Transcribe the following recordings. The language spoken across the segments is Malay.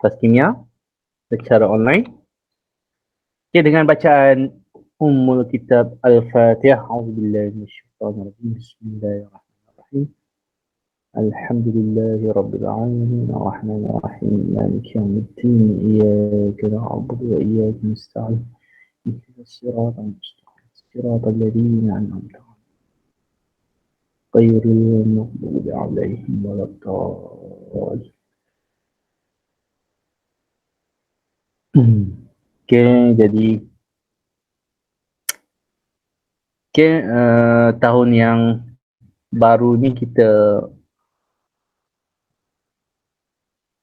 kelas kimia secara online. Okay, dengan bacaan Ummul Kitab Al-Fatihah. A'udzubillahi minasyaitonirrajim. Bismillahirrahmanirrahim. Alhamdulillahi Rabbil Alamin. Ar-Rahmanir-Rahim. Maliki yawmiddin. Iyyaka na'budu wa iyyaka nasta'in. Ihdinas siratal mustaqim. Siratal ladzina an'amta 'alaihim. Ghairil maghdubi 'alaihim waladdallin. Okay, jadi tahun yang baru ni kita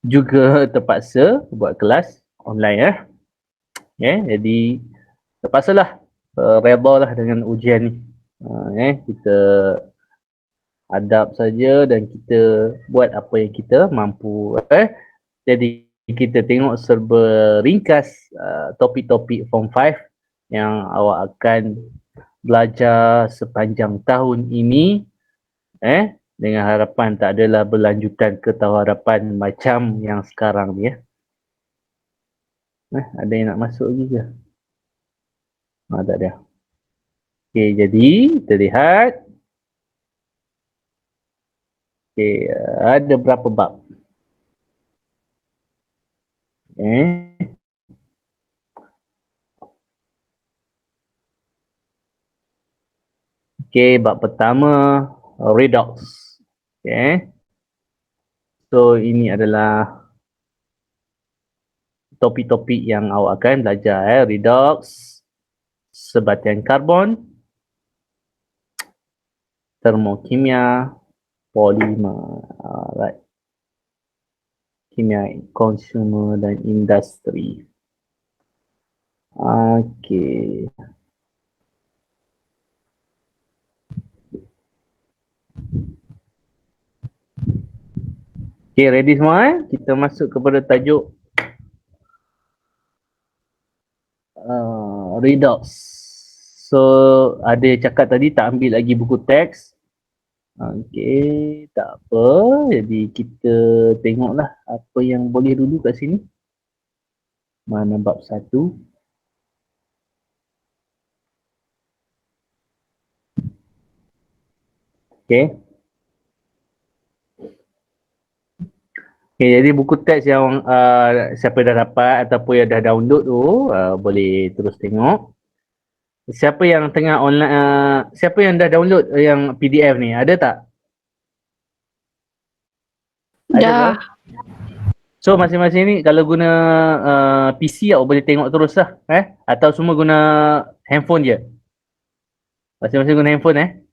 juga terpaksa buat kelas online jadi terpaksalah redha lah dengan ujian ni. Kita hadap saja dan kita buat apa yang kita mampu. Jadi kita tengok serba ringkas topik-topik Form 5 yang awak akan belajar sepanjang tahun ini, dengan harapan tak adalah berlanjutan ke tahun hadapan macam yang sekarang ni. Ada yang nak masuk lagi ke? Tak ada. Okay, jadi kita lihat. Okay, ada berapa bab? Okay, bab pertama redox. Okay. So ini adalah topik-topik yang awak akan belajar. Redox, sebatian karbon, termokimia, polimer, right. Kimia consumer dan industri. Okay. Okay, ready semua? Kita masuk kepada tajuk redox. So ada yang cakap tadi tak ambil lagi buku teks. Okay, tak apa. Jadi kita tengoklah apa yang boleh dulu kat sini. Mana bab 1? Okay. Okay, jadi buku teks yang siapa dah dapat ataupun yang dah download tu boleh terus tengok. Siapa yang tengah online, siapa yang dah download yang PDF ni? Ada tak? Dah. So masing-masing ni kalau guna PC awak boleh tengok terus lah. Atau semua guna handphone je? Masing-masing guna handphone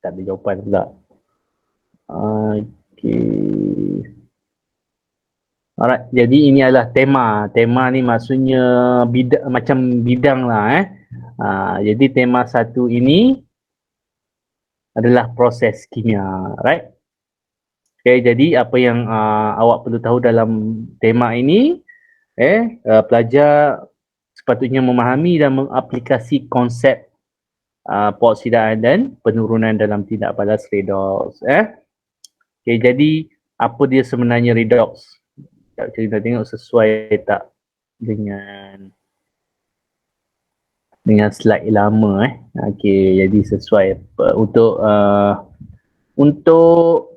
Tak ada jawapan pula. Okay. Alright, jadi ini adalah tema. Tema ni maksudnya macam bidang lah. Jadi tema 1 ini adalah proses kimia, right? Okay, jadi apa yang awak perlu tahu dalam tema ini, pelajar sepatutnya memahami dan mengaplikasi konsep peroksidan dan penurunan dalam tindak balas redox. Okay, jadi apa dia sebenarnya redox? Kita tengok sesuai tak dengan slide lama. Okay, jadi sesuai untuk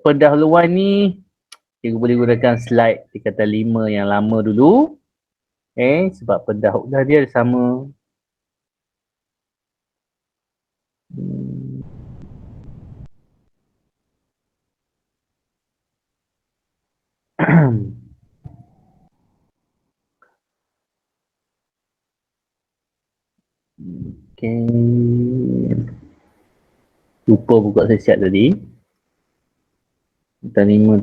pendahuluan ni kita boleh gunakan slide tingkatan 5 yang lama dulu. Sebab pendahuluan dia sama. Okay. Lupa buka siap tadi. Tingkatan 5.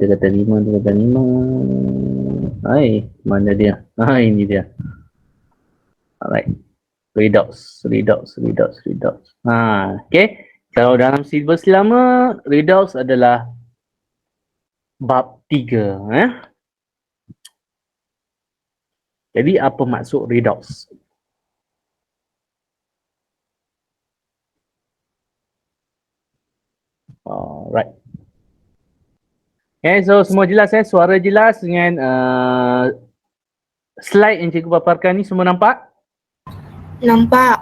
Hai, mana dia? Ini dia. Alright. Redox. Okay. Kalau dalam silibus lama, redox adalah bab 3. Jadi apa maksud redox? Alright. Okay, so semua jelas suara jelas dengan slide yang cikgu paparkan ni semua nampak? Nampak.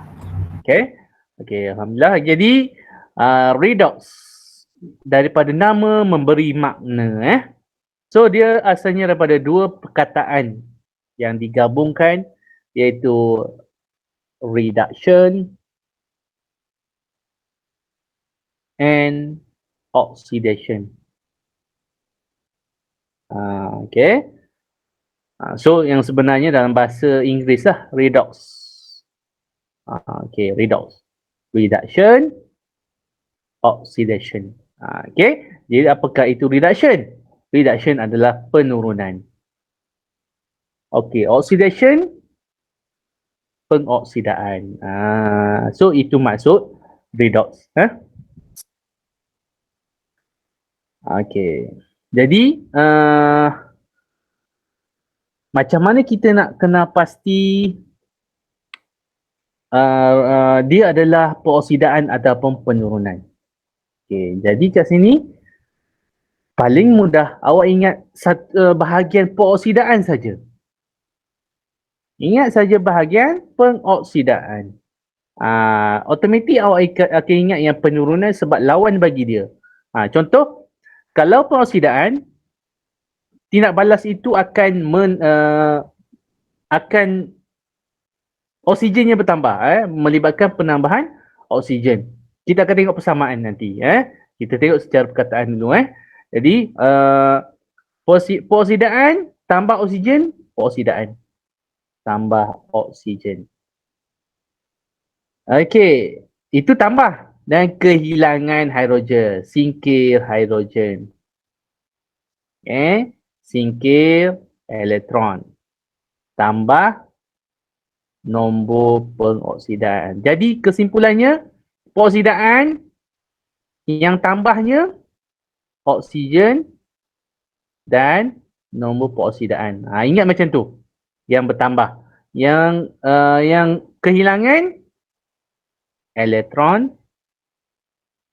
Okay. Okay, Alhamdulillah. Jadi, redox daripada nama memberi makna. So, dia asalnya daripada dua perkataan yang digabungkan iaitu reduction and oxidation. Okay. So, yang sebenarnya dalam bahasa Inggeris lah, redox. Okay, redox. Reduction, oxidation. Okay, jadi apakah itu reduction? Reduction adalah penurunan. Okay, oxidation, pengoksidaan. So, itu maksud redox. Okay, jadi macam mana kita nak kenal pasti dia adalah pengoksidaan ataupun penurunan. Okay, jadi kat sini paling mudah awak ingat bahagian pengoksidaan saja. Ingat saja bahagian pengoksidaan. Automatik awak akan ingat yang penurunan sebab lawan bagi dia. Contoh, kalau pengoksidaan, tindak balas itu akan oksigennya bertambah, melibatkan penambahan oksigen. Kita akan tengok persamaan nanti. Kita tengok secara perkataan dulu. Jadi, pengoksidaan tambah oksigen, pengoksidaan tambah oksigen. Okey, itu tambah dan kehilangan hidrogen, singkir hidrogen. Singkir elektron. Tambah nombor pengoksidaan. Jadi kesimpulannya, pengoksidaan yang tambahnya oksigen dan nombor pengoksidaan. Ingat macam tu. Yang bertambah. Yang kehilangan elektron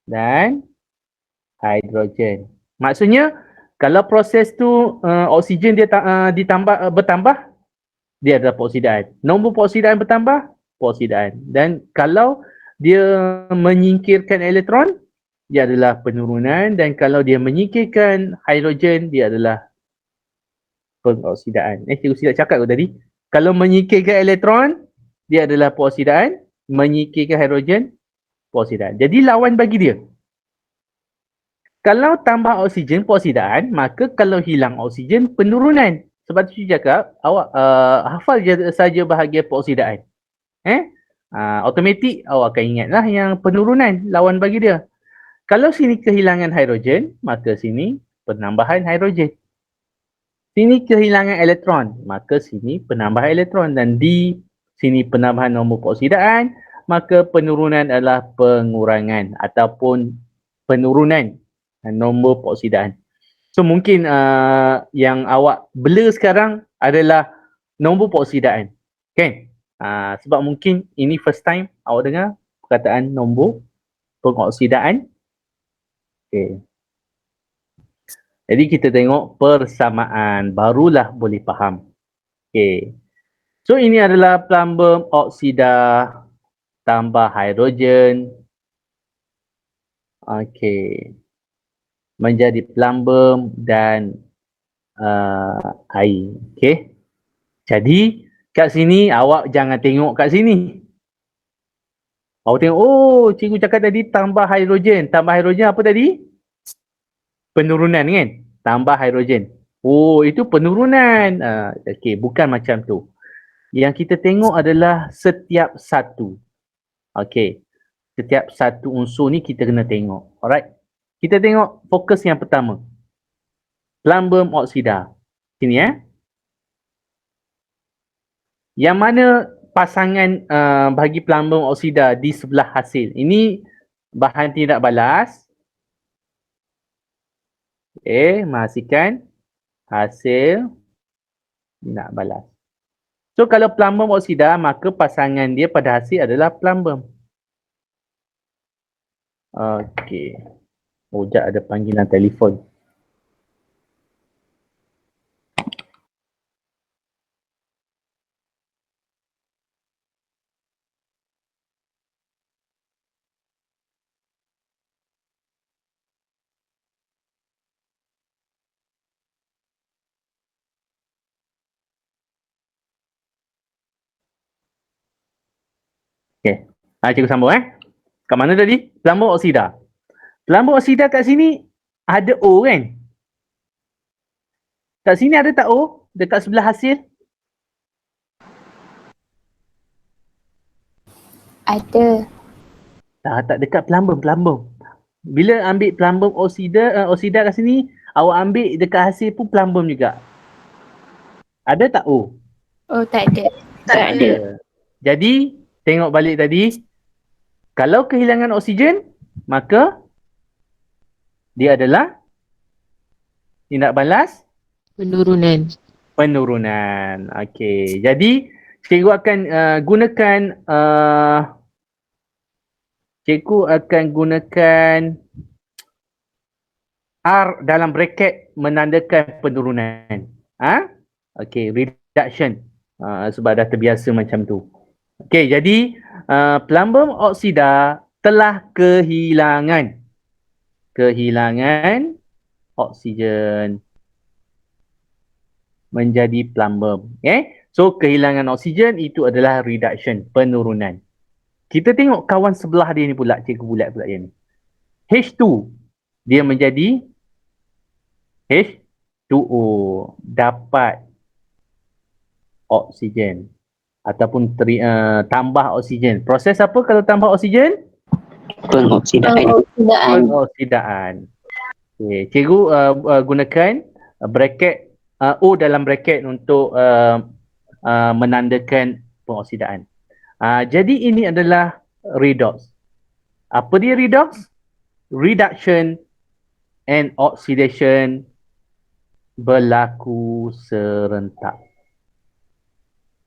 dan hidrogen. Maksudnya kalau proses tu oksigen dia bertambah, dia adalah pengoksidaan. Nombor pengoksidaan bertambah, pengoksidaan. Dan kalau dia menyingkirkan elektron, dia adalah penurunan. Dan kalau dia menyingkirkan hidrogen, dia adalah pengoksidaan. Cikgu silap cakap tadi. Kalau menyingkirkan elektron, dia adalah pengoksidaan. Menyingkirkan hidrogen, pengoksidaan. Jadi lawan bagi dia. Kalau tambah oksigen, pengoksidaan, maka kalau hilang oksigen, penurunan. Sebab tu saya cakap, awak hafal je saja bahagian pengoksidaan. Automatik awak akan ingatlah yang penurunan, lawan bagi dia. Kalau sini kehilangan hidrogen, maka sini penambahan hidrogen. Sini kehilangan elektron, maka sini penambahan elektron. Dan di sini penambahan nombor pengoksidaan, maka penurunan adalah pengurangan ataupun penurunan nombor pengoksidaan. So mungkin yang awak blur sekarang adalah nombor pengoksidaan. Kan? Sebab mungkin ini first time awak dengar perkataan nombor pengoksidaan. Okay. Jadi kita tengok persamaan, barulah boleh faham. Okay. So ini adalah plumbum oksida tambah hidrogen. Okay. Menjadi plumbum dan air. Okay. Jadi kat sini awak jangan tengok kat sini. Awak tengok, oh cikgu cakap tadi tambah hidrogen. Tambah hidrogen apa tadi? Penurunan kan? Tambah hidrogen. Oh itu penurunan. Okay, bukan macam tu. Yang kita tengok adalah setiap satu. Okay. Setiap satu unsur ni kita kena tengok. Alright. Kita tengok fokus yang pertama. Plumbum oksida. Sini Yang mana pasangan bagi plumbum oksida di sebelah hasil. Ini bahan tidak balas. Menghasilkan hasil tidak balas. So kalau plumbum oksida, maka pasangan dia pada hasil adalah plumbum. Okey. Sekejap ada panggilan telefon. Cikgu sambung Kat mana tadi? Pelambung oksida. Pelambung oksida kat sini ada O kan? Kat sini ada tak O? Dekat sebelah hasil? Ada. Tak dekat pelambung. Bila ambil pelambung oksida kat sini, awak ambil dekat hasil pun pelambung juga. Ada tak O? Oh, tak ada. Tak ada. Jadi, tengok balik tadi. Kalau kehilangan oksigen, maka dia adalah tindak balas penurunan. Okey. Jadi, cikgu akan gunakan R dalam bracket menandakan penurunan. Okey, reduction. Sebab dah terbiasa macam tu. Okey, jadi pelambung oksida telah kehilangan oksigen menjadi pelambung. So kehilangan oksigen itu adalah reduction, penurunan. Kita tengok kawan sebelah dia ni pula, cikgu bulat pula dia ni. H2 dia menjadi H2O, dapat oksigen ataupun tambah oksigen. Proses apa kalau tambah oksigen? Pengoksidaan. Okay. Cikgu gunakan bracket O dalam bracket untuk menandakan pengoksidaan. Jadi ini adalah redox. Apa dia redox? Reduction and oxidation berlaku serentak.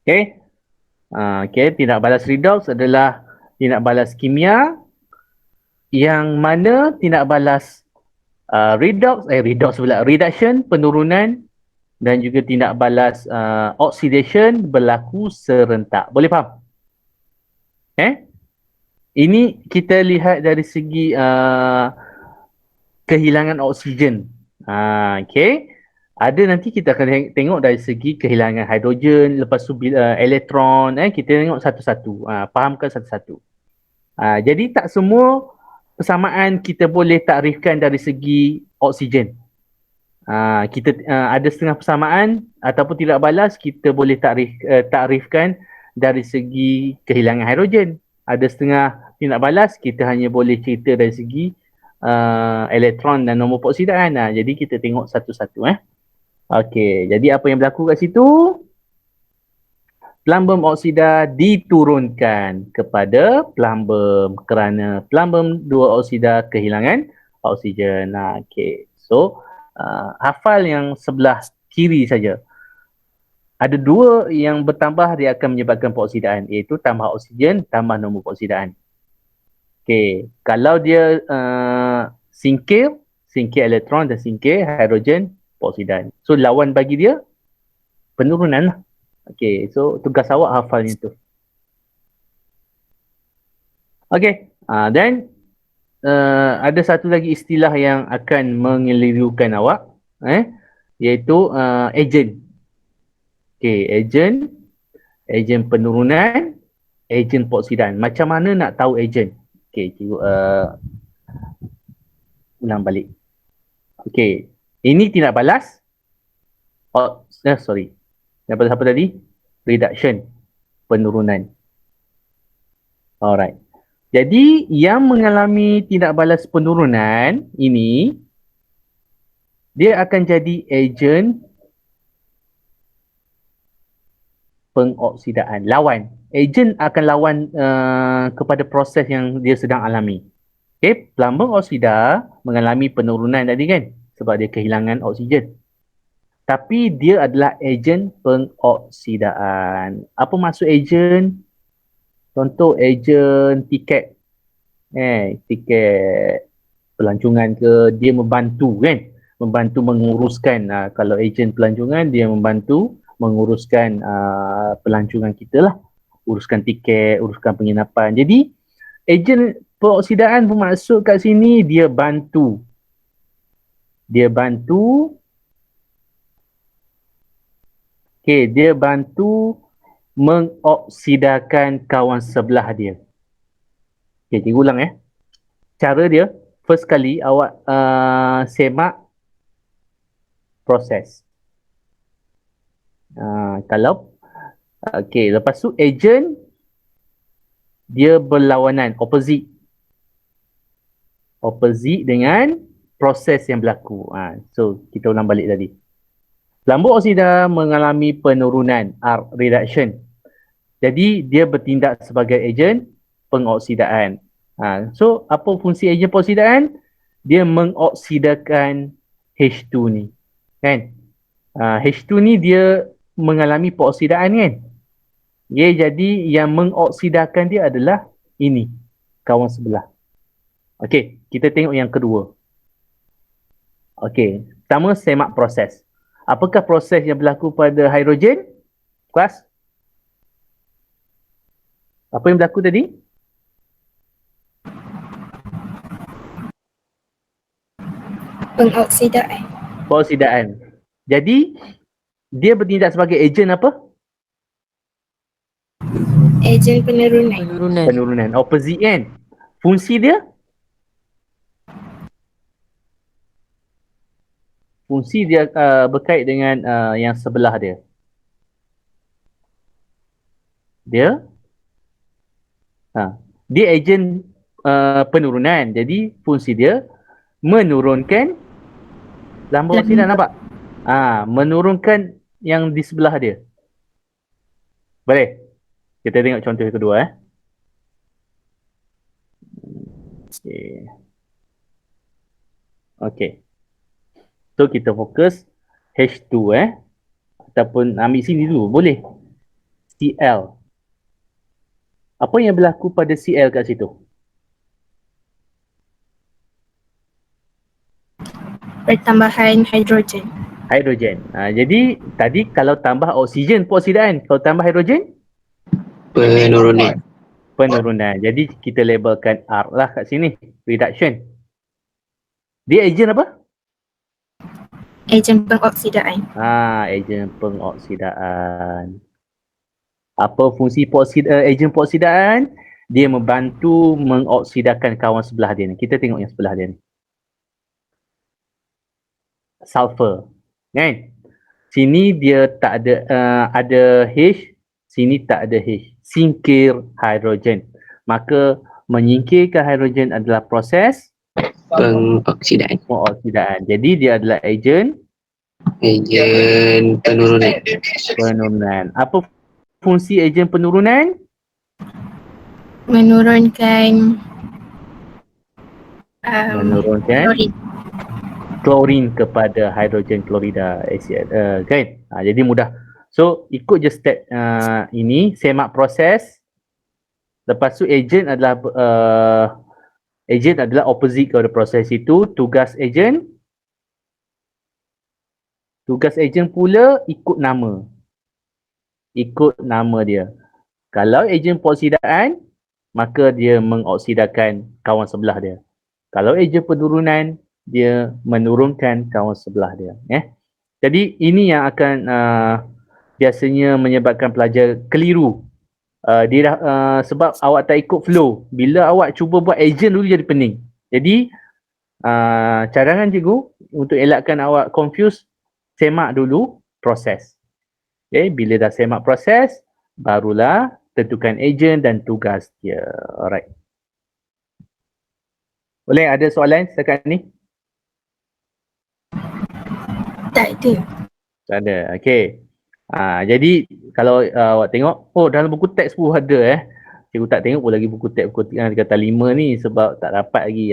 Okay. Tindak balas redox adalah tindak balas kimia yang mana tindak balas reduction, penurunan, dan juga tindak balas oxidation berlaku serentak. Boleh faham? Ini kita lihat dari segi kehilangan oksigen. Ada nanti kita akan tengok dari segi kehilangan hidrogen, lepas tu elektron. Kita tengok satu-satu. Fahamkan satu-satu. Jadi tak semua persamaan kita boleh takrifkan dari segi oksigen. Kita ada setengah persamaan ataupun tidak balas kita boleh takrifkan dari segi kehilangan hidrogen. Ada setengah tidak balas kita hanya boleh cerita dari segi elektron dan nombor peoksidaan. Jadi kita tengok satu-satu. Okey, jadi apa yang berlaku kat situ? Pelambung oksida diturunkan kepada pelambung kerana pelambung dua oksida kehilangan oksigen. Okey. So hafal yang sebelah kiri saja. Ada dua yang bertambah dia akan menyebabkan peoksidaan, iaitu tambah oksigen, tambah nombor peoksidaan. Okey, kalau dia singkir elektron dan singkir hidrogen, peoksidaan. So lawan bagi dia penurunan lah. Okey, so tugas awak hafalnya tu. Okey, then ada satu lagi istilah yang akan mengelirukan awak, iaitu ejen. Okey, ejen penurunan, ejen peoksidaan. Macam mana nak tahu ejen? Okey, cikgu ulang balik. Okey, ini tindak balas. Tindak balas apa tadi? Reduction, penurunan. Alright. Jadi yang mengalami tindak balas penurunan ini, dia akan jadi ejen pengoksidaan. Lawan. Ejen akan lawan kepada proses yang dia sedang alami. Okay, pelambung oksida mengalami penurunan tadi kan? Sebab dia kehilangan oksigen. Tapi dia adalah ejen pengoksidaan. Apa maksud ejen? Contoh ejen tiket. Tiket pelancongan ke, dia membantu kan? Membantu menguruskan. Kalau ejen pelancongan, dia membantu menguruskan pelancongan kita lah. Uruskan tiket, uruskan penginapan. Jadi, ejen pengoksidaan bermaksud kat sini, dia bantu. Dia bantu mengoksidakan kawan sebelah dia. Okay, cikgu ulang Cara dia, first kali awak semak proses. Kalau okay, lepas tu agent dia berlawanan, opposite dengan proses yang berlaku. So kita ulang balik tadi. Lambung oksida mengalami penurunan reduction. Jadi dia bertindak sebagai ejen pengoksidaan. So apa fungsi ejen pengoksidaan? Dia mengoksidakan H2 ni. Kan? H2 ni dia mengalami pengoksidaan kan? Jadi yang mengoksidakan dia adalah ini, kawan sebelah. Okey, kita tengok yang kedua. Okey, pertama semak proses. Apakah proses yang berlaku pada hidrogen? Kelas? Apa yang berlaku tadi? Pengoksidaan. Pengoksidaan. Jadi, dia bertindak sebagai ejen apa? Ejen penurunan. Penurunan. Opposite kan? Fungsi dia? Fungsi dia berkait dengan yang sebelah dia. Dia ejen penurunan. Jadi fungsi dia menurunkan lambung oksida, nampak? Menurunkan yang di sebelah dia. Boleh? Kita tengok contoh yang kedua Okey. So kita fokus H2 ataupun ambil sini dulu, boleh? Cl. Apa yang berlaku pada Cl kat situ? Pertambahan hidrogen. Jadi tadi kalau tambah oksigen pengoksidaan, kalau tambah hidrogen penurunan. Jadi kita labelkan R lah kat sini, reduction. Dia ejen apa? Ejen pengoksidaan. Ejen pengoksidaan. Apa fungsi ejen pengoksidaan? Dia membantu mengoksidakan kawan sebelah dia ni. Kita tengok yang sebelah dia ni. Sulfur. Kan? Sini dia tak ada ada H, sini tak ada H. Singkir hidrogen. Maka menyingkirkan hidrogen adalah proses pengoksidaan. Jadi dia adalah ejen penurunan. Apa fungsi ejen penurunan? Menurunkan klorin kepada hidrogen klorida acid, kan? Jadi mudah. So ikut je step ini, semak proses. Lepas tu ejen adalah opposite kepada proses itu. Tugas ejen pula ikut nama dia. Kalau ejen pengoksidaan, maka dia mengoksidakan kawan sebelah dia. Kalau ejen penurunan, dia menurunkan kawan sebelah dia. Jadi ini yang akan biasanya menyebabkan pelajar keliru. Sebab awak tak ikut flow. Bila awak cuba buat ejen dulu jadi pening. Jadi cadangan cikgu untuk elakkan awak confuse, semak dulu proses. Bila dah semak proses, barulah tentukan ejen dan tugas dia. Alright. Boleh ada soalan setakat ni? Tak ada. Tak ada. Okey. Jadi kalau awak tengok, dalam buku teks pun ada Cikgu tak tengok pun lagi buku teks buku kata 5 ni sebab tak dapat lagi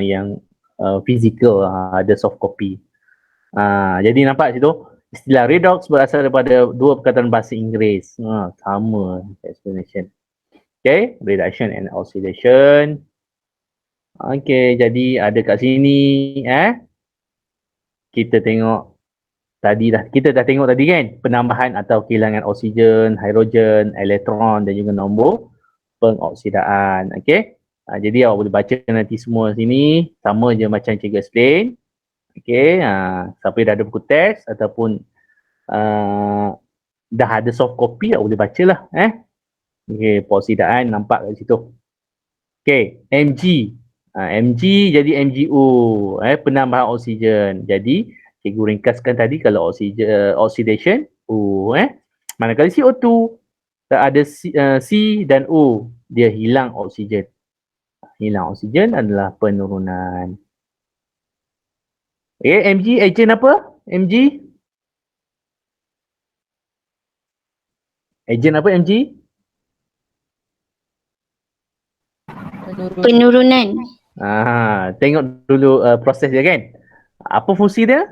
yang physical, ada soft copy. Jadi nampak situ istilah redox berasal daripada dua perkataan bahasa Inggeris. Sama explanation. Okay, reduction and oxidation. Okay, jadi ada kat sini kita tengok kita dah tengok tadi kan, penambahan atau kehilangan oksigen, hidrogen, elektron dan juga nombor pengoksidaan. Okey. Jadi awak boleh baca nanti semua sini, sama je macam cikgu explain. Okey, siapa yang dah ada buku teks ataupun dah ada soft copy, awak boleh bacalah Okey, pengoksidaan nampak kat situ. Okay, Mg. Mg jadi MgO, penambahan oksigen. Jadi, cikgu ringkaskan tadi kalau oksigen, oxidation, O. Manakala CO2, ada C dan O, dia hilang oksigen. Hilang oksigen adalah penurunan. Okay, Mg, agent apa? Mg? Agent apa Mg? Penurunan. Tengok dulu proses dia kan. Apa fungsi dia?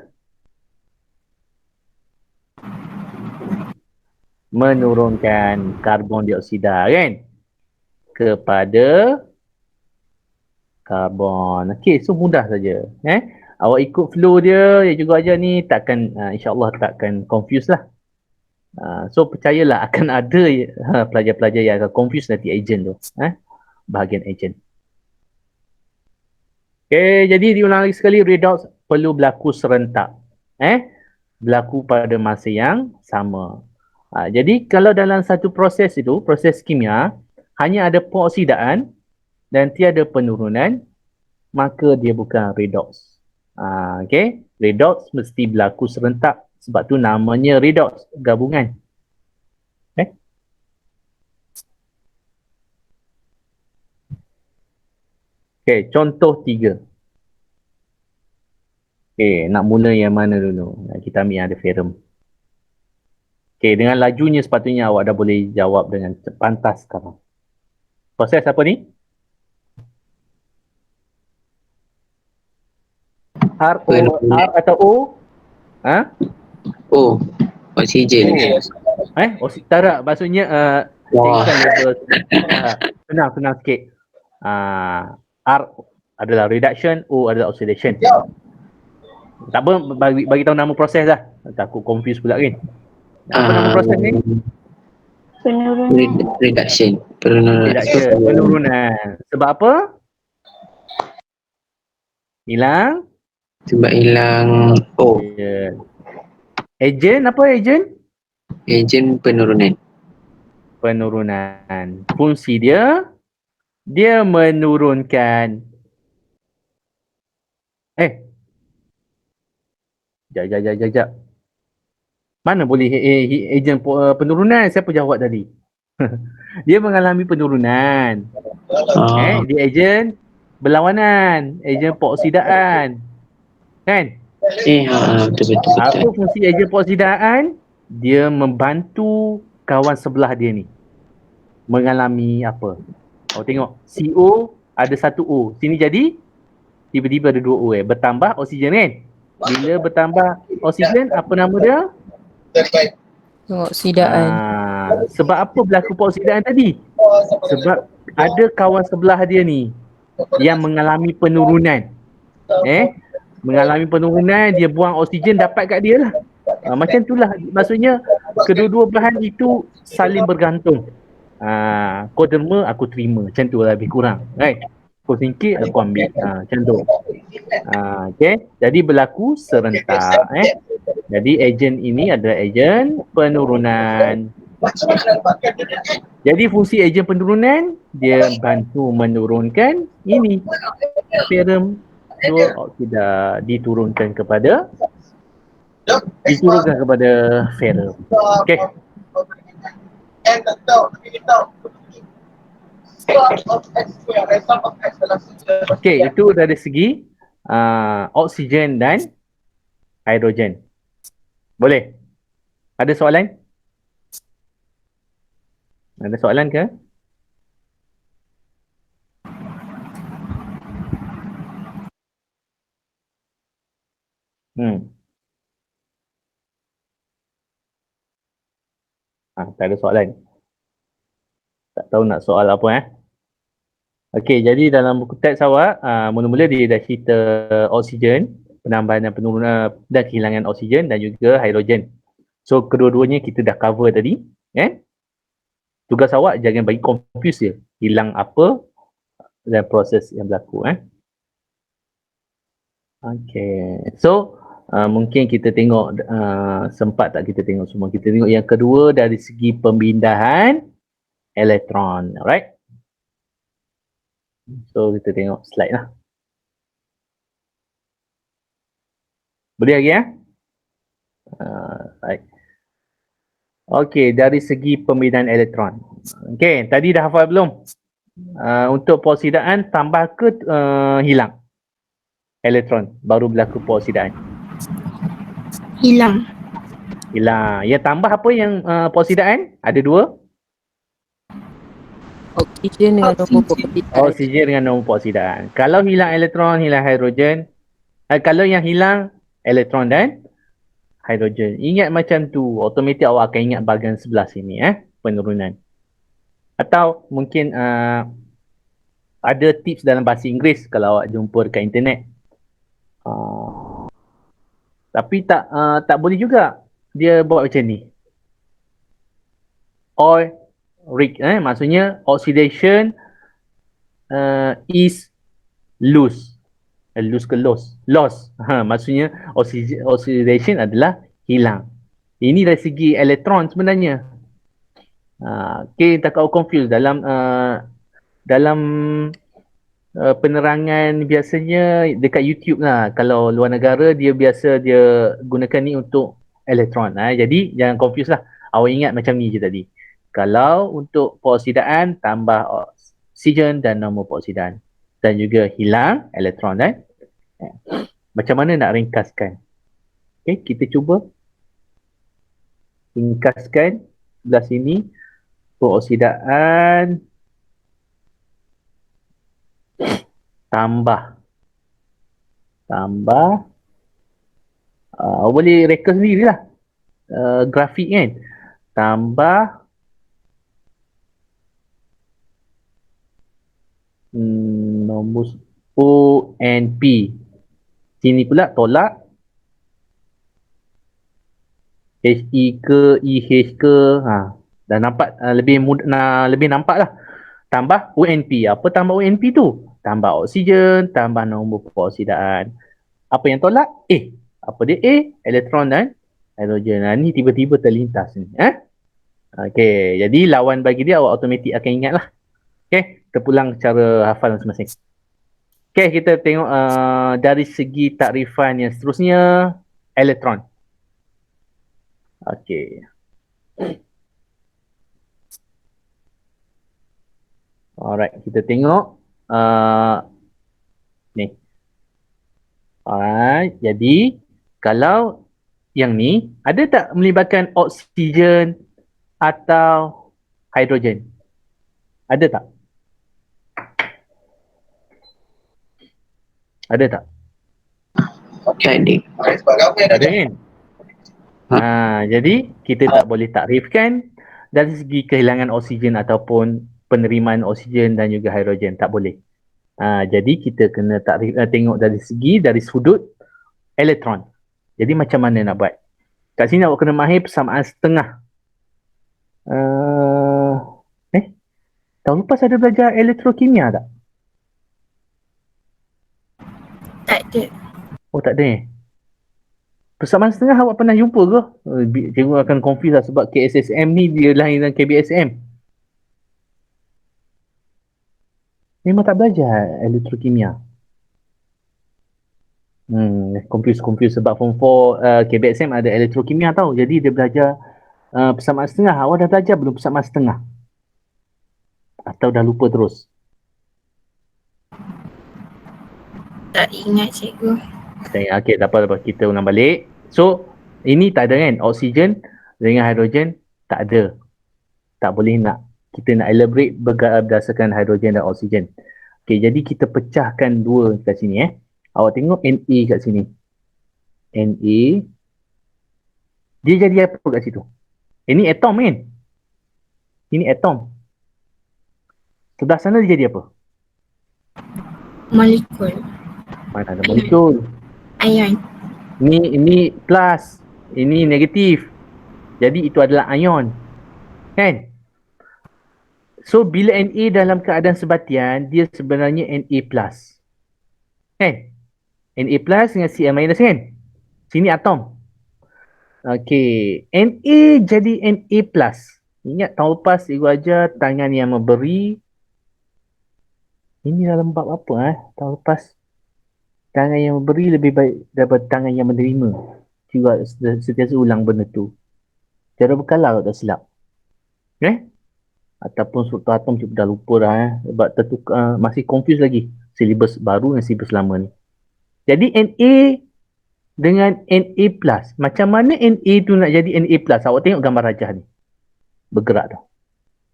Menurunkan karbon dioksida kan kepada karbon. Okey, so mudah saja. Awak ikut flow dia, ya juga aja ni takkan insya-Allah takkan confuse lah. So percayalah akan ada pelajar-pelajar yang akan confuse nanti agent tu. Bahagian agent. Okay, jadi diulang lagi sekali, redox perlu berlaku serentak. Berlaku pada masa yang sama. Jadi kalau dalam satu proses itu, proses kimia, hanya ada pengoksidaan dan tiada penurunan, maka dia bukan redox. Okay, redox mesti berlaku serentak. Sebab tu namanya redox, gabungan. Okay, contoh 3. Okay, nak mula yang mana dulu? Kita ambil yang ada ferrum. Okay, dengan lajunya sepatutnya awak dah boleh jawab dengan pantas sekarang. Proses apa ni? R atau O? O. Oksigen. Tak, maksudnya senang sikit. R adalah reduction, O adalah oxidation. Tak apa, bagi tahu nama proses lah. Takut confuse pula kan. Apa nama proses ni? Reduction. Penurunan. Sebab apa? Hilang? Sebab hilang O. Agent apa agent? Agent penurunan. Penurunan. Fungsi dia menurunkan Jap. Mana boleh agent penurunan? Siapa jawab tadi? Dia mengalami penurunan. Dia agent berlawanan, agent pengoksidaan. Kan? Betul. Apa fungsi agent pengoksidaan? Dia membantu kawan sebelah dia ni mengalami apa? Awak tengok, CO ada satu O. Sini jadi tiba-tiba ada 2 O bertambah oksigen kan? Bila bertambah oksigen, apa nama dia? Pengoksidaan. Sebab apa berlaku pengoksidaan tadi? Sebab ada kawan sebelah dia ni yang mengalami penurunan. Mengalami penurunan, dia buang oksigen dapat kat dia lah. Macam itulah, maksudnya kedua-dua bahan itu saling bergantung. Kau derma, aku terima. Macam tu lah lebih kurang. Right? Kau singkir, aku ambil. Macam tu. Okay. Jadi berlaku serentak. Jadi agent ini adalah agent penurunan. Jadi fungsi agent penurunan, dia bantu menurunkan ini. Ferrum dioksida diturunkan kepada ferrum. Okay. Okay, itu dari segi oksigen dan hidrogen. Boleh? Ada soalan? Ada soalan ke? Tak ada soalan. Tak tahu nak soal apa Okey, jadi dalam buku teks awak, mula-mula dia dah cerita oksigen, penambahan dan penurunan dan kehilangan oksigen dan juga hidrogen. So kedua-duanya kita dah cover tadi. Tugas awak jangan bagi confuse je. Hilang apa dan proses yang berlaku. Okey. So mungkin kita tengok sempat tak kita tengok semua. Kita tengok yang kedua dari segi pemindahan elektron. Alright. So kita tengok slide lah. Boleh lagi ya? Right. Okey, dari segi pembinaan elektron. Okey, tadi dah hafal belum? Untuk perosidaan tambah ke hilang elektron baru berlaku perosidaan? Hilang. Hilang. Yang tambah apa yang perosidaan? Ada dua. Oksigen dengan nombor perosidaan. Oksigen dengan nombor perosidaan. Kalau hilang elektron, hilang hidrogen. Kalau yang hilang elektron dan hidrogen. Ingat macam tu, automatik awak akan ingat bahagian sebelah sini penurunan. Atau mungkin ada tips dalam bahasa Inggeris kalau awak jumpa dekat internet. Tapi tak boleh juga dia buat macam ni. Maksudnya oxidation is loose. Loose ke loss? Loss. Maksudnya oxidation adalah hilang. Ini dari segi elektron sebenarnya. Okay, tak kau confuse dalam penerangan biasanya dekat YouTube lah. Kalau luar negara dia biasa dia gunakan ni untuk elektron. Jadi jangan confuse lah. Awak ingat macam ni je tadi. Kalau untuk perosidaan tambah oksigen dan nombor perosidaan. Dan juga hilang elektron macam mana nak ringkaskan? Okay, kita cuba ringkaskan sebelah sini perosidaan tambah boleh reka sendirilah grafik kan, tambah nombor O and P. Sini pula tolak HE ke EH ke, dah nampak lebih nampak lah. Tambah ONP. Apa tambah ONP tu? Tambah oksigen, tambah nombor perosidaan. Apa yang tolak? Apa dia? Elektron dan hidrogen. Ni tiba-tiba terlintas ni. Okey, jadi lawan bagi dia awak automatik akan ingat lah. Okey, kita pulang cara hafal masing-masing. Okey, kita tengok dari segi takrifan yang seterusnya, elektron. Okey. Alright, kita tengok ni. Alright, jadi kalau yang ni ada tak melibatkan oksigen atau hidrogen? Ada tak? Ada tak? Tak ada. Ada kan? Jadi kita tak boleh takrifkan dari segi kehilangan oksigen ataupun penerimaan oksigen dan juga hidrogen, tak boleh. Jadi kita kena tengok dari sudut elektron. Jadi macam mana nak buat? Kat sini awak kena mahir persamaan setengah. Tahun lepas ada belajar elektrokimia tak? Tak ada. Oh, tak ada persamaan setengah awak pernah jumpa ke? Cikgu akan confuse lah sebab KSSM ni dia lain dengan KBSM. Memang tak belajar elektrokimia. Confuse sebab form 4 KBSM ada elektrokimia tau. Jadi dia belajar persamaan setengah. Awak dah belajar belum persamaan setengah? Atau dah lupa terus? Tak ingat cikgu. Okey, tak apa. Kita ulang balik. So, ini tak ada kan? Oksigen dengan hidrogen tak ada. Tak boleh kita nak elaborate berdasarkan hidrogen dan oksigen. Okey, jadi kita pecahkan dua kat sini Awak tengok Na kat sini. Na. Dia jadi apa kat situ? Ini atom kan? Ini atom. Sebelah sana dia jadi apa? Molekul. Mana ada molekul? Ion. Ini plus, ini negatif. Jadi itu adalah ion. Kan? So bila Na dalam keadaan sebatian, dia sebenarnya Na plus. Kan? Na plus dengan Cl minus kan? Sini atom. Okey, Na jadi Na plus. Ingat tahun lepas cikgu ajar tangan yang memberi, Ini dalam bab apa tahun lepas? Tangan yang memberi lebih baik daripada tangan yang menerima. Juga sentiasa ulang benda tu. Cara berkala kalau tak silap. Ataupun struktur atom cuma dah lupa dah sebab tertukar, masih confuse lagi silibus baru dan silibus lama ni. Jadi Na dengan Na+. Macam mana Na tu nak jadi Na+? Awak tengok gambar rajah ni. Bergerak dah.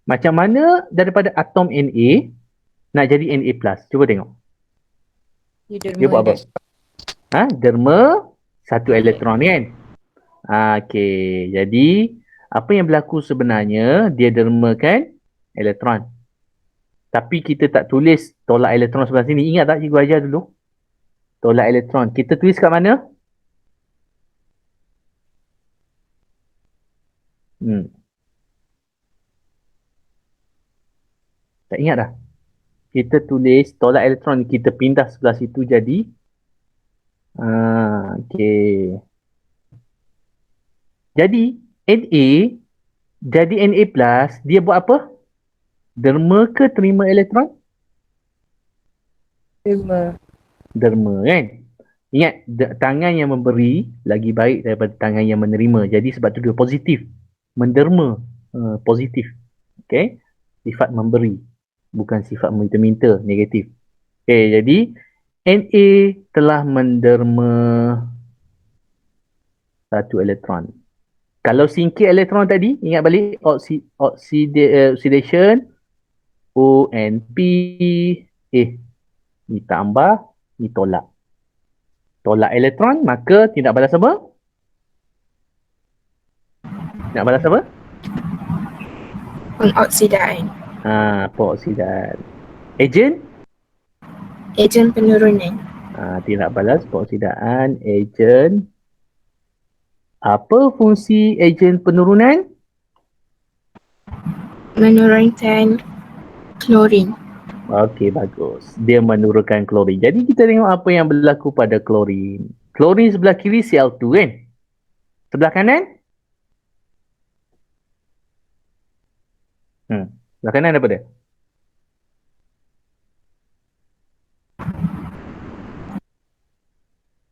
Macam mana daripada atom Na nak jadi Na+? Cuba tengok. Dia buat apa? Derma satu elektron kan? Okey. Jadi apa yang berlaku sebenarnya, dia dermakan elektron. Tapi kita tak tulis tolak elektron sebelah sini. Ingat tak cikgu ajar dulu? Tolak elektron. Kita tulis kat mana? Tak ingat dah? Kita tulis tolak elektron. Kita pindah sebelah situ jadi. Okey. Jadi Na jadi Na+, dia buat apa? Derma ke terima elektron? Derma kan? Ingat, tangan yang memberi lagi baik daripada tangan yang menerima. Jadi sebab tu dia positif. Menderma positif. Okay? Sifat memberi. Bukan sifat minta-minta, negatif. Okay, jadi Na telah menderma satu elektron. Kalau singkir elektron tadi, ingat balik oxidation, ONP, ni tambah, ni tolak. Tolak elektron, maka tindak balas apa? Nak balas apa? Pengoksidaan. Pengoksidaan. Ejen? Ejen penurunan. Tindak balas pengoksidaan, ejen. Apa fungsi ejen penurunan? Menurunkan klorin. Okey, bagus. Dia menurunkan klorin. Jadi kita tengok apa yang berlaku pada klorin. Klorin sebelah kiri Cl2 kan? Sebelah kanan? Sebelah kanan apa dia?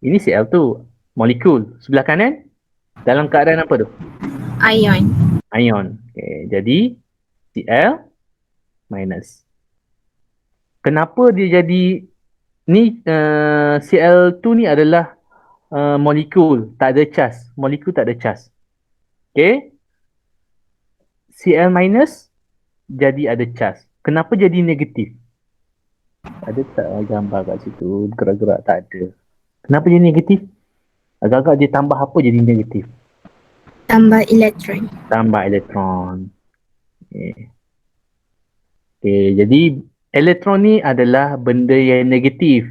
Ini Cl2. Molekul. Sebelah kanan? Dalam keadaan apa tu? Ion. Ion. Okay, jadi Cl minus. Kenapa dia jadi ni Cl2 ni adalah molekul, tak ada charge. Molekul tak ada charge. Okay. Cl minus jadi ada charge. Kenapa jadi negatif? Ada tak gambar kat situ? Gerak-gerak tak ada. Kenapa jadi negatif? Agak-agak dia tambah apa jadi negatif? Tambah elektron. Tambah elektron. Okay, jadi elektron ni adalah benda yang negatif.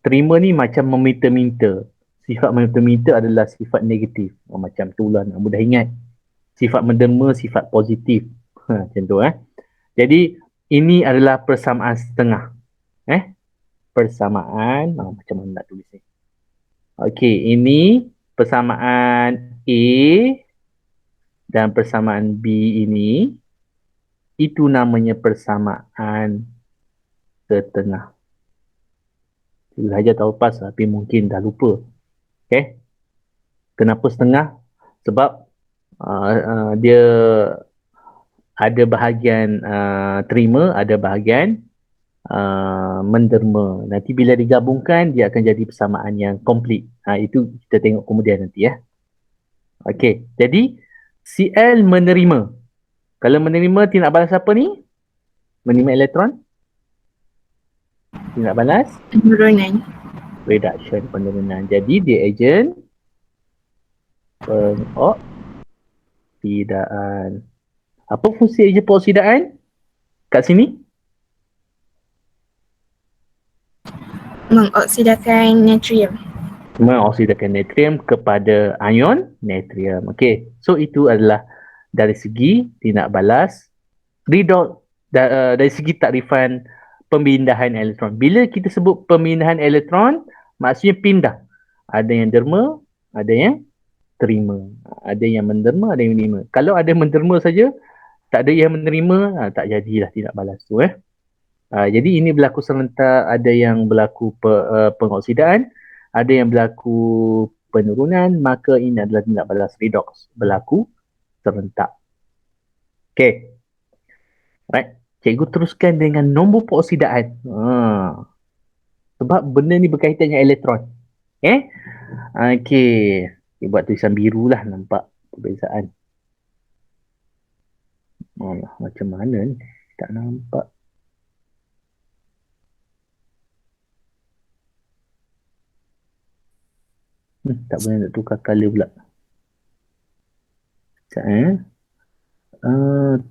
Terima ni macam meminta-minta. Sifat meminta-minta adalah sifat negatif. Macam tu lah, nak mudah ingat. Sifat menderma, sifat positif. Macam tu Jadi ini adalah persamaan setengah. Persamaan, macam mana nak tulis ni? Okey, ini persamaan A dan persamaan B ini, itu namanya persamaan setengah. Cikgu Hajar tahu pas tapi mungkin dah lupa. Okay. Kenapa setengah? Sebab dia ada bahagian terima, ada bahagian menderma. Nanti bila digabungkan, dia akan jadi persamaan yang komplit. Itu kita tengok kemudian nanti Okey, jadi Cl menerima. Kalau menerima, tindak balas apa ni? Menerima elektron. Tindak balas? Penurunan. Reduction, penurunan. Jadi dia ejen pengoksidaan. Apa fungsi ejen pengoksidaan? Kat sini? Mengoksidakan natrium. Mengoksidakan natrium kepada ion natrium. Okey. So itu adalah dari segi tindak balas dari segi takrifan pemindahan elektron. Bila kita sebut pemindahan elektron, maksudnya pindah. Ada yang derma, ada yang terima. Ada yang menderma, ada yang menerima. Kalau ada menderma saja, tak ada yang menerima, tak jadilah tindak balas tu. Jadi ini berlaku serentak, ada yang berlaku pengoksidaan, ada yang berlaku penurunan, maka ini adalah tindak balas redox, berlaku serentak. Okay. Right. Cikgu teruskan dengan nombor peroksidaan. Sebab benda ni berkaitan dengan elektron. Okay. Okay, buat tulisan biru lah, nampak perbezaan. Macam mana ni? Tak nampak. Tak boleh nak tukar color pula. Sekejap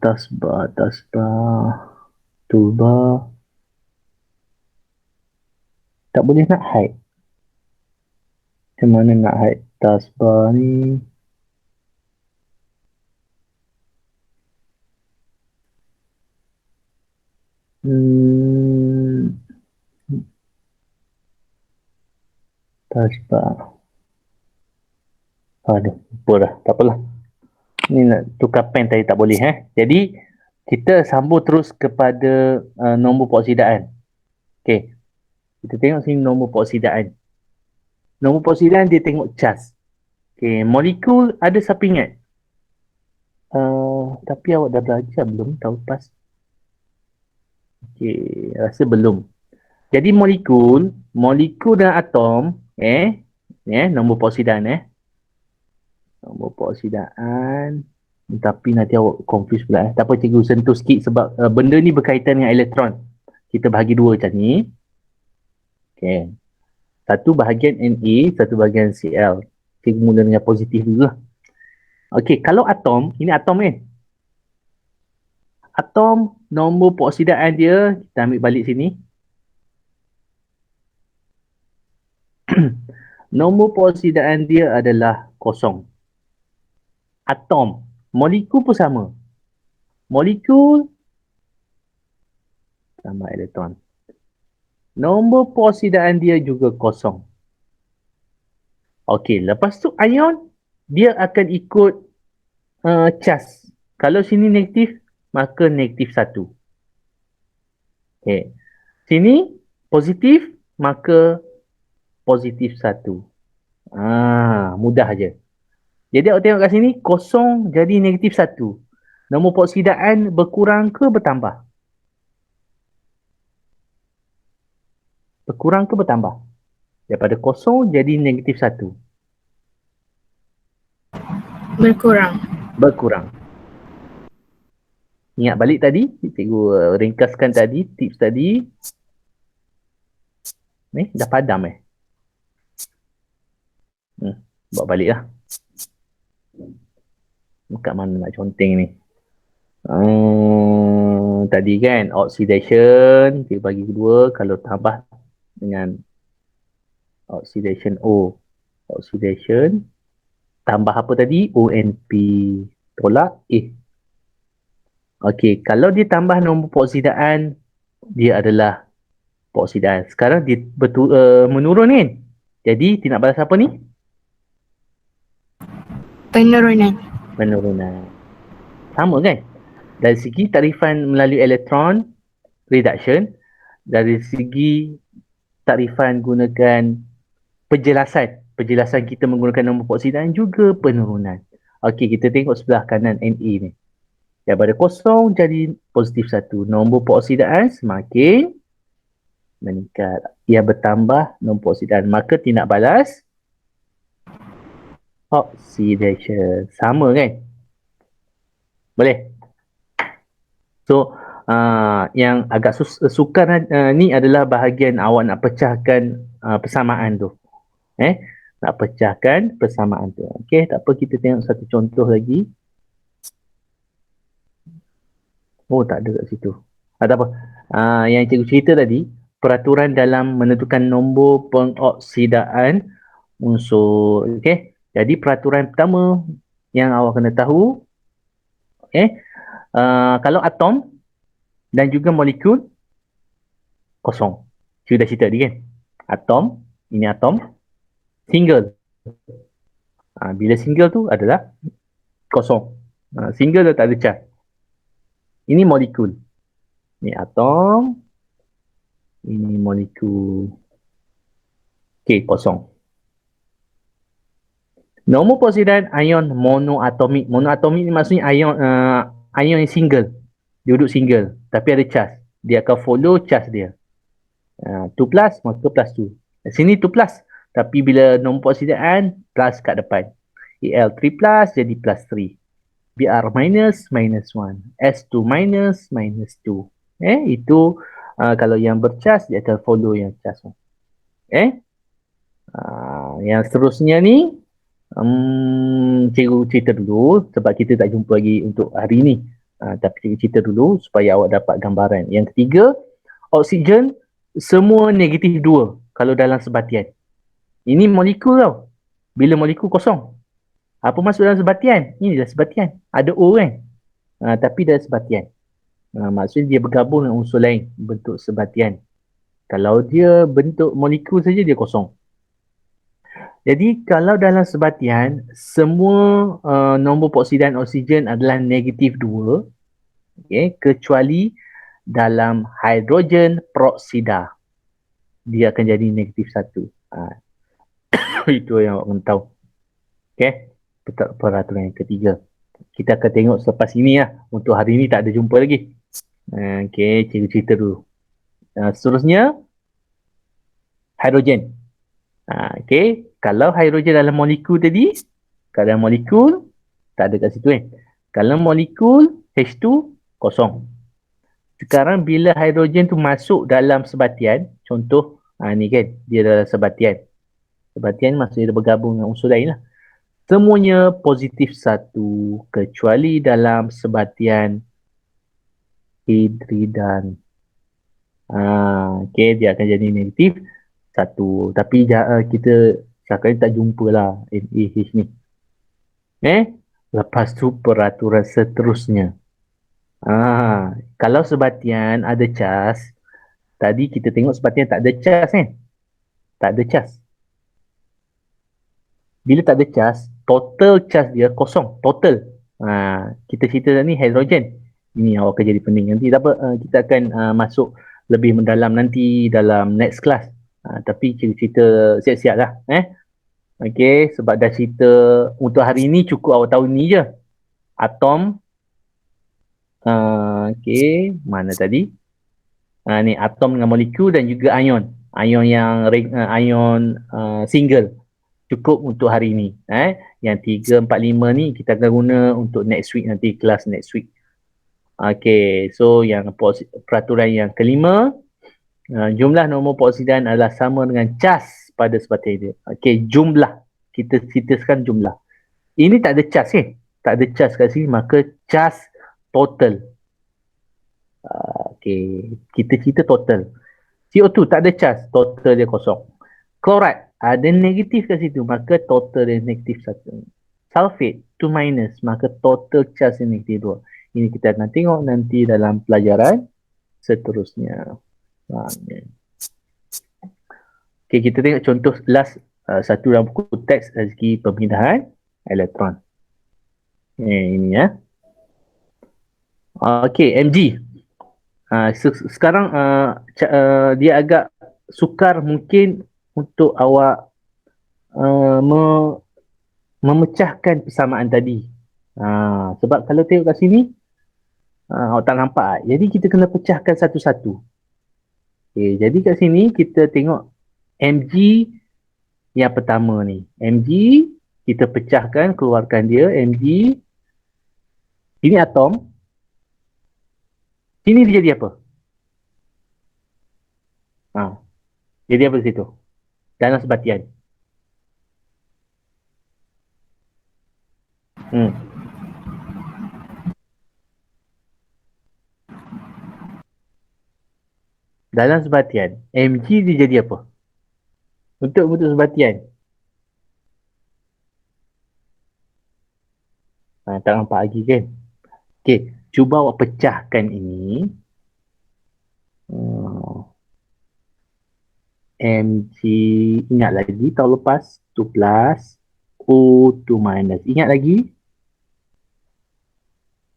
taskbar, toolbar. Tak boleh nak hide. Macam mana nak hide taskbar ni? Taskbar. Aduh, lupa dah. Tak apalah. Ni nak tukar pen tadi tak boleh. Jadi, kita sambung terus kepada nombor peroksidaan. Okay. Kita tengok sini nombor peroksidaan. Nombor peroksidaan dia tengok charge. Okay. Molekul ada siapa ingat? Tapi awak dah belajar belum? Tahu pas? Okay. Rasa belum. Jadi molekul dan atom. Nombor peroksidaan. Nombor peroksidaan. Tapi nanti awak confuse pula. Tak apa, cikgu sentuh sikit sebab benda ni berkaitan dengan elektron. Kita bahagi dua macam ni. Okay. Satu bahagian Na, satu bahagian Cl. Cikgu mula dengan positif dulu lah. Okay, kalau atom, ini atom kan? Atom, nombor peroksidaan dia, kita ambil balik sini. Nombor peroksidaan dia adalah kosong. Atom, molekul pun sama. Molekul tambah elektron. Nombor peroksidaan dia juga kosong. Okey, lepas tu ion dia akan ikut charge. Kalau sini negatif, maka negatif 1. Okey. Sini positif, maka positif 1. Mudah aja. Jadi awak tengok kat sini, kosong jadi negatif 1. Nombor peroksidaan berkurang ke bertambah? Berkurang ke bertambah? Daripada kosong jadi negatif 1. Berkurang. Ingat balik tadi, cikgu ringkaskan tadi, tips tadi. Dah padam Bawa balik lah. Kat mana nak conteng ni? Tadi kan, oxidation, kita bagi kedua, kalau tambah dengan oxidation O. Oxidation, tambah apa tadi? ONP. Tolak A. Okey, kalau dia tambah nombor peroksidaan, dia adalah peroksidaan. Sekarang dia menurun kan? Jadi, tindak balas apa ni? Penurunan. Sama kan? Dari segi tarifan melalui elektron, reduction. Dari segi tarifan gunakan penjelasan kita menggunakan nombor peroksidaan juga penurunan. Okey, kita tengok sebelah kanan Na ni. Daripada kosong jadi positif 1. Nombor peroksidaan semakin meningkat. Ia bertambah nombor peroksidaan. Maka tindak balas oxidation. Sama kan? Boleh? So, yang agak sukar ni adalah bahagian awak nak pecahkan persamaan tu. Nak pecahkan persamaan tu. Okey, tak apa, kita tengok satu contoh lagi. Oh, tak ada kat situ. Tak apa. Yang cikgu cerita tadi, peraturan dalam menentukan nombor pengoksidaan unsur. Okey. Jadi peraturan pertama yang awak kena tahu, kalau atom dan juga molekul kosong. Sudah cerita tadi kan? Atom, ini atom, single. Bila single tu adalah kosong. Single tu tak ada charge. Ini molekul. Ini atom. Ini molekul. Okey, kosong. Nombor posidan ion monoatomik. Monoatomik ni maksudnya ion yang single. Dia duduk single. Tapi ada charge. Dia akan follow charge dia. 2 plus, maka plus 2. Sini 2 plus. Tapi bila nombor posidan, plus kat depan. Al 3 plus jadi plus 3. Br minus, minus 1. S2 minus, minus 2. Itu kalau yang bercharge, dia akan follow yang charge. Yang seterusnya ni, cikgu cerita dulu sebab kita tak jumpa lagi untuk hari ni. Tapi cikgu cerita dulu supaya awak dapat gambaran. Yang ketiga, oksigen semua negatif 2 kalau dalam sebatian. Ini molekul tau. Bila molekul kosong. Apa masuk dalam sebatian? Ini adalah sebatian. Ada O kan? Tapi dalam sebatian. Maksudnya dia bergabung dengan unsur lain bentuk sebatian. Kalau dia bentuk molekul saja dia kosong. Jadi kalau dalam sebatian semua nombor oksidan oksigen adalah negatif 2, kecuali dalam hidrogen peroksida dia akan jadi negatif 1. Itu yang awak kena tahu. Peraturan yang ketiga. Kita akan tengok selepas ini lah. Untuk hari ini tak ada jumpa lagi. Cikgu cerita dulu. Seterusnya hidrogen. Kalau hidrogen dalam molekul tadi, kalau dalam molekul tak ada kat situ Kalau molekul H2 kosong. Sekarang bila hidrogen tu masuk dalam sebatian, contoh ni kan, dia dalam sebatian. Sebatian maksudnya dia bergabung dengan unsur lain lah. Semuanya positif 1 kecuali dalam sebatian hidridan. Dia akan jadi negatif 1. Tapi kita sekarang tak jumpa lah NaH ni. Lepas tu peraturan seterusnya. Kalau sebatian ada cas, tadi kita tengok sebatian tak ada cas Tak ada cas. Bila tak ada cas, total cas dia kosong. Total. Kita cerita ni hidrogen. Ini awak akan jadi pening. Nanti kita akan masuk lebih mendalam nanti dalam next class. Tapi cerita siap-siap lah. Sebab dah cerita untuk hari ni cukup awak tahu ni je. Atom. Mana tadi? Ni atom dengan molekul dan juga ion. Ion yang single. Cukup untuk hari ni. Yang 3, 4, 5 ni kita akan guna untuk next week nanti, kelas next week. So yang peraturan yang kelima, jumlah nombor peroksidan adalah sama dengan cas pada sebatian dia. Jumlah. Kita ceritakan jumlah. Ini tak ada cas tak ada cas kat sini, maka cas total. Kita cerita total. CO2 tak ada cas, total dia kosong. Klorat ada negatif kat situ, maka total dia negatif 1. Sulfate 2 minus, maka total cas dia negatif 2. Ini kita akan tengok nanti dalam pelajaran seterusnya. Kita tengok contoh last satu dalam buku teks dari segi pemindahan elektron. Ini ya. Mg. Sekarang dia agak sukar mungkin untuk awak memecahkan persamaan tadi. Sebab kalau tengok kat sini, awak tak nampak. Jadi kita kena pecahkan satu-satu. Jadi kat sini kita tengok Mg yang pertama ni. Mg kita pecahkan, keluarkan dia. Mg ini atom. Sini dia jadi apa? Jadi apa situ? Dalam sebatian. Dalam sebatian, Mg dia jadi apa? Untuk sebatian. Tak nampak lagi kan? Cuba awak pecahkan ini. Mg, ingat lagi tahun lepas, 2 plus, O2 minus. Ingat lagi?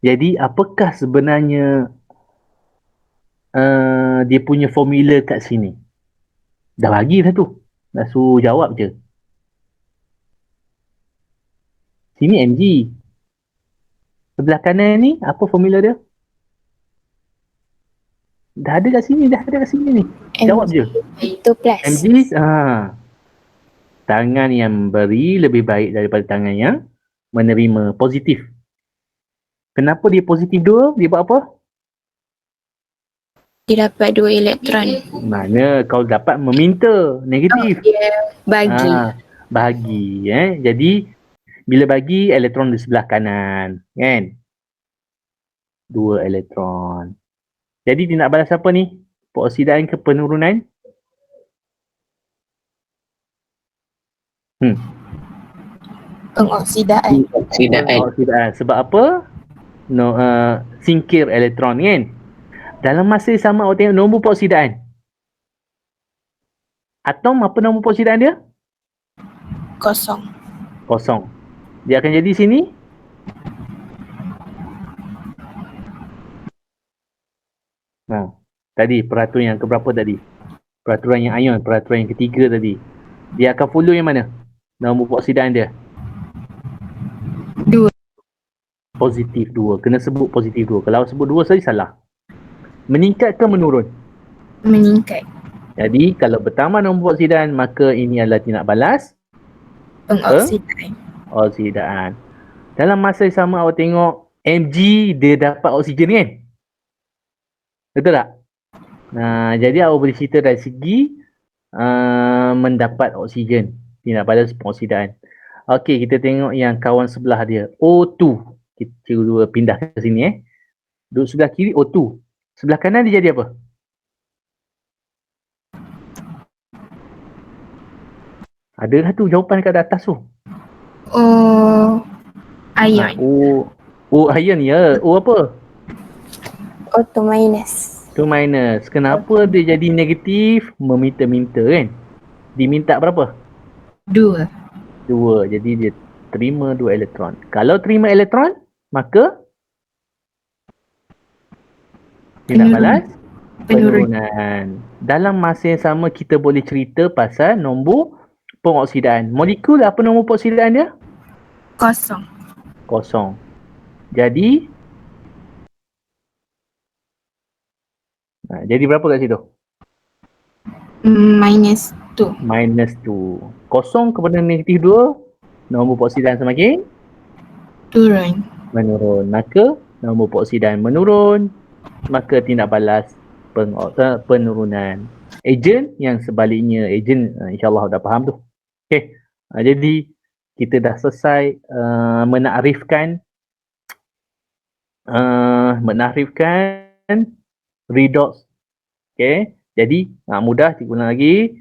Jadi apakah sebenarnya dia punya formula kat sini? Dah bagi dah tu. Dah suruh jawab je. Sini mg. Sebelah kanan ni apa formula dia? Dah ada kat sini ni. Jawab je. Itu plus. mg tangan yang memberi lebih baik daripada tangan yang menerima, positif. Kenapa dia positif 2? Dia buat apa? Dia dapat 2 elektron. Mana kau dapat meminta, negatif. Dia bagi. Bagi. Jadi bila bagi, elektron di sebelah kanan, kan? 2 elektron. Jadi dia nak balas apa ni? Peoksidaan ke penurunan? Pengoksidaan. Pengoksidaan. Sebab apa? Singkir elektron, kan? Dalam masa yang sama, awak tengok nombor peoksidaan. Atom, apa nombor peoksidaan dia? Kosong. Dia akan jadi sini. Tadi peraturan yang keberapa tadi? Peraturan yang ion, peraturan yang ketiga tadi. Dia akan follow yang mana? Nombor peoksidaan dia? 2. Positif 2. Kena sebut positif 2. Kalau sebut 2 saja salah. Meningkat ke menurun? Meningkat. Jadi kalau bertambah nombor peoksidaan, maka ini adalah tindak balas oksidaan. Dalam masa yang sama, awak tengok Mg dia dapat oksigen, kan? Betul tak? Jadi awak boleh cerita dari segi mendapat oksigen, tindak balas pengoksidaan. Okey, kita tengok yang kawan sebelah dia, O2. Kita cuba pindah ke sini. Duduk sebelah kiri O2. Sebelah kanan dia jadi apa? Ada dah tu jawapan kat atas tu. Ion. Ion ya. O apa? O2 minus. 2 minus. Kenapa dia jadi negatif? Meminta-minta, kan? Diminta berapa? 2. Jadi dia terima 2 elektron. Kalau terima elektron, maka tindak balas penurunan. Dalam masa yang sama, kita boleh cerita pasal nombor pengoksidaan. Molekul, apa nombor pengoksidaan dia? Kosong. Jadi jadi berapa kat situ? Minus 2. Kosong kepada negatif 2, nombor pengoksidaan semakin menurun. Maka nombor pengoksidaan menurun, maka tindak balas penurunan. Ejen yang sebaliknya, ejen insyaAllah dah faham tu. Okay. Jadi kita dah selesai menakrifkan redox. Okay. Jadi mudah, cikgu ulang lagi.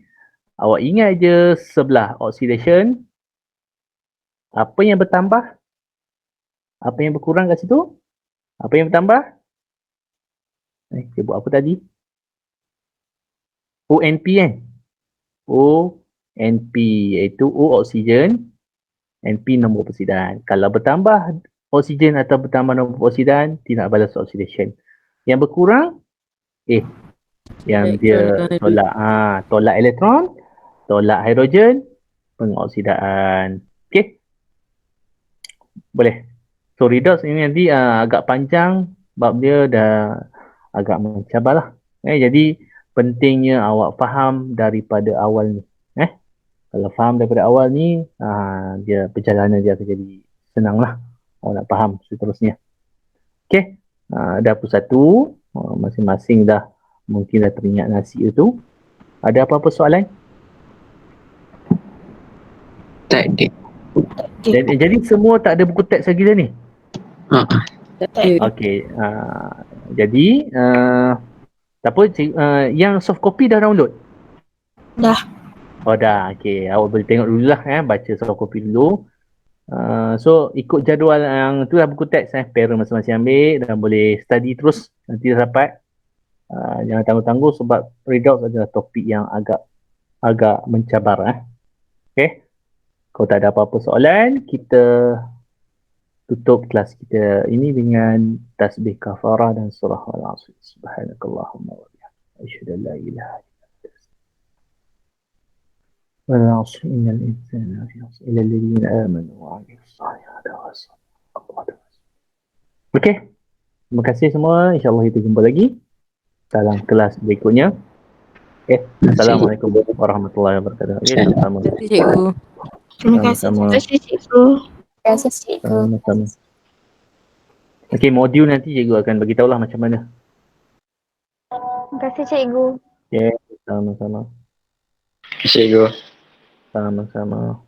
Awak ingat je sebelah oxidation, apa yang bertambah, apa yang berkurang kat situ, apa yang bertambah. Kita buat apa tadi? ONP, kan? ONP iaitu O oksigen, NP nombor peoksidaan. Kalau bertambah oksigen atau bertambah nombor peoksidaan, tindak balas oxidation. Yang berkurang, yang dia tolak elektron, tolak hidrogen, pengoksidaan. Okey. Boleh. So redox ini nanti agak panjang, sebab dia dah agak mencabar lah. Jadi pentingnya awak faham daripada awal ni. Kalau faham daripada awal ni, dia perjalanan dia akan jadi senang lah. Awak nak faham seterusnya. Okey. Dah pun satu. Masing-masing dah mungkin dah teringat nasi itu. Ada apa-apa soalan? Tak ada. Jadi semua tak ada buku teks lagi dah ni? Okey. Jadi tak apa, yang soft copy dah download? Dah. Oh dah, okey. Awak boleh tengok dulu lah, baca soft copy dulu. So ikut jadual yang tu lah buku teks, para masing-masing ambil dan boleh study terus, nanti dah dapat. Jangan tangguh-tangguh sebab redox adalah topik yang agak mencabar. Okey. Kalau tak ada apa-apa soalan, kita tutup kelas kita ini dengan tasbih kafarah dan surah Al-Asr. Subhanakallahumma wa bihamdika asyhadu an la ilaha illa anta astaghfiruka wa atubu ilaik. Innal insana lafi khusr illa alladhina amanu wa 'amilus salihati wa tawasaw. Okey. Terima kasih semua. InsyaAllah kita jumpa lagi dalam kelas berikutnya. Assalamualaikum warahmatullahi wabarakatuh. Okay, sama. Terima kasih cikgu. Terima kasih. Sama-sama. Terima kasih cikgu. Terima kasih cikgu. Sama-sama. Okey, modul nanti cikgu akan bagi tahulah macam mana. Terima kasih cikgu. Okay, sama-sama. Cikgu. Sama-sama.